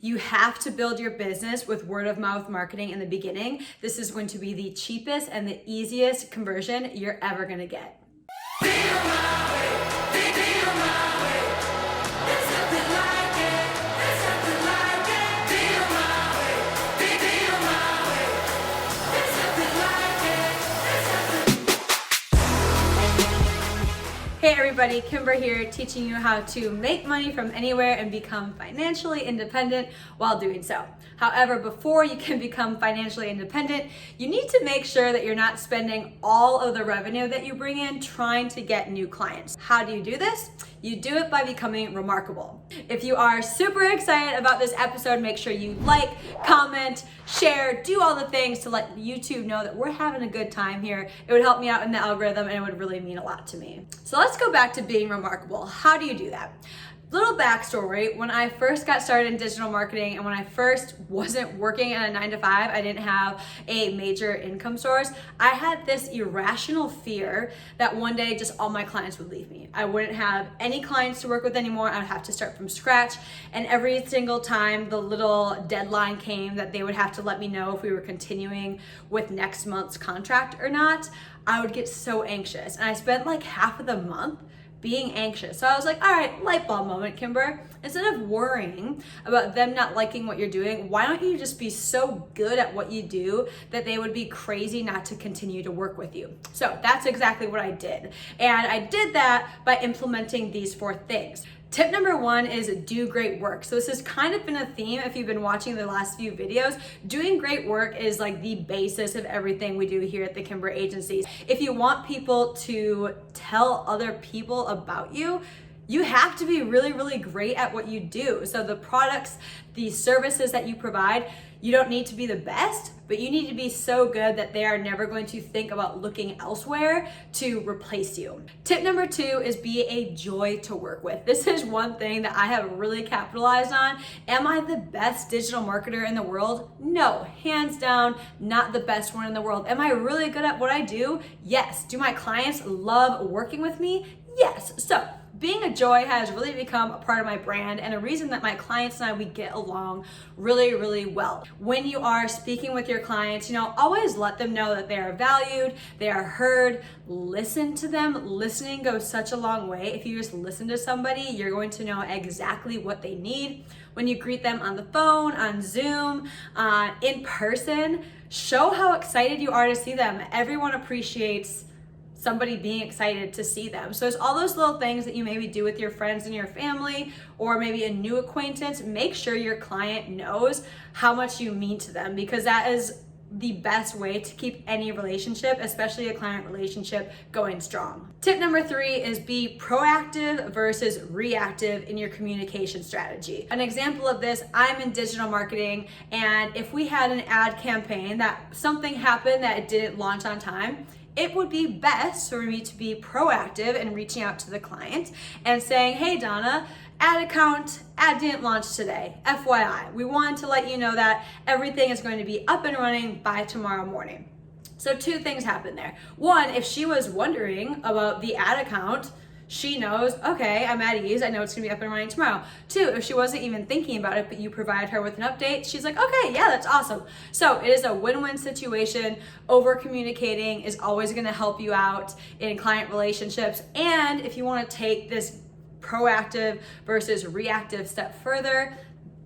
You have to build your business with word of mouth marketing in the beginning. This is going to be the cheapest and the easiest conversion you're ever gonna get. Hey everybody, Kimber here, teaching you how to make money from anywhere and become financially independent while doing so. However, before you can become financially independent, you need to make sure that you're not spending all of the revenue that you bring in trying to get new clients. How do you do this? You do it by becoming remarkable. If you are super excited about this episode, make sure you like, comment, share, do all the things to let YouTube know that we're having a good time here. It would help me out in the algorithm and it would really mean a lot to me. So let's go back to being remarkable. How do you do that? Little backstory, when I first got started in digital marketing and when I first wasn't working in a 9-to-5, I didn't have a major income source, I had this irrational fear that one day just all my clients would leave me. I wouldn't have any clients to work with anymore. I would have to start from scratch. And every single time the little deadline came that they would have to let me know if we were continuing with next month's contract or not, I would get so anxious. And I spent like half of the month being anxious. So I was like, all right, light bulb moment, Kimber. Instead of worrying about them not liking what you're doing, why don't you just be so good at what you do that they would be crazy not to continue to work with you? So that's exactly what I did. And I did that by implementing these 4 things. Tip number 1 is do great work. So this has kind of been a theme if you've been watching the last few videos. Doing great work is like the basis of everything we do here at the Kimber Agencies. If you want people to tell other people about you, you have to be really, really great at what you do. So the products, the services that you provide, you don't need to be the best, but you need to be so good that they are never going to think about looking elsewhere to replace you. Tip number 2 is be a joy to work with. This is one thing that I have really capitalized on. Am I the best digital marketer in the world? No, hands down, not the best one in the world. Am I really good at what I do? Yes. Do my clients love working with me? Yes. So being a joy has really become a part of my brand and a reason that my clients and we get along really, really well. When you are speaking with your clients, always let them know that they are valued, they are heard, listen to them. Listening goes such a long way. If you just listen to somebody, you're going to know exactly what they need. When you greet them on the phone, on Zoom, in person, show how excited you are to see them. Everyone appreciates somebody being excited to see them. So it's all those little things that you maybe do with your friends and your family, or maybe a new acquaintance. Make sure your client knows how much you mean to them, because that is the best way to keep any relationship, especially a client relationship, going strong. Tip number 3 is be proactive versus reactive in your communication strategy. An example of this, I'm in digital marketing, and if we had an ad campaign that something happened that it didn't launch on time, it would be best for me to be proactive and reaching out to the client and saying, hey Donna, ad didn't launch today. FYI, we wanted to let you know that everything is going to be up and running by tomorrow morning. So 2 things happened there. 1, if she was wondering about the ad account, she knows, okay, I'm at ease. I know it's gonna be up and running tomorrow. 2, if she wasn't even thinking about it, but you provide her with an update, she's like, okay, yeah, that's awesome. So it is a win-win situation. Over communicating is always gonna help you out in client relationships. And if you wanna take this proactive versus reactive step further,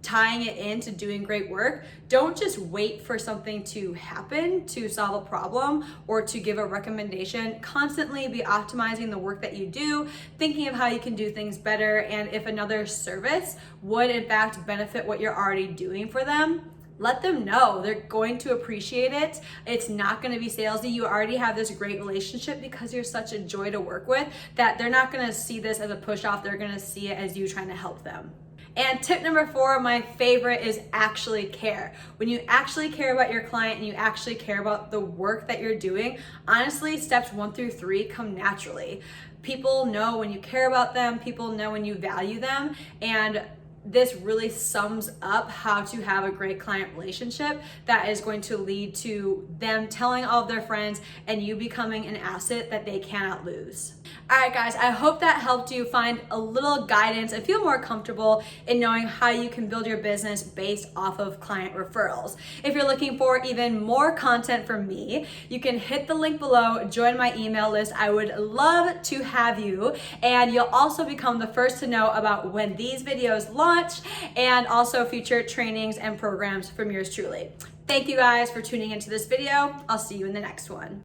tying it into doing great work, don't just wait for something to happen to solve a problem or to give a recommendation. Constantly be optimizing the work that you do, thinking of how you can do things better, and if another service would in fact benefit what you're already doing for them, let them know. They're going to appreciate it. It's not going to be salesy. You already have this great relationship because you're such a joy to work with that they're not going to see this as a push off. They're going to see it as you trying to help them. And tip number 4, my favorite, is actually care. When you actually care about your client and you actually care about the work that you're doing, honestly, steps 1 through 3 come naturally. People know when you care about them, people know when you value them, and this really sums up how to have a great client relationship that is going to lead to them telling all of their friends and you becoming an asset that they cannot lose. All right, guys, I hope that helped you find a little guidance and feel more comfortable in knowing how you can build your business based off of client referrals. If you're looking for even more content from me, you can hit the link below, join my email list. I would love to have you, and you'll also become the first to know about when these videos launch and also future trainings and programs from yours truly. Thank you guys for tuning into this video. I'll see you in the next one.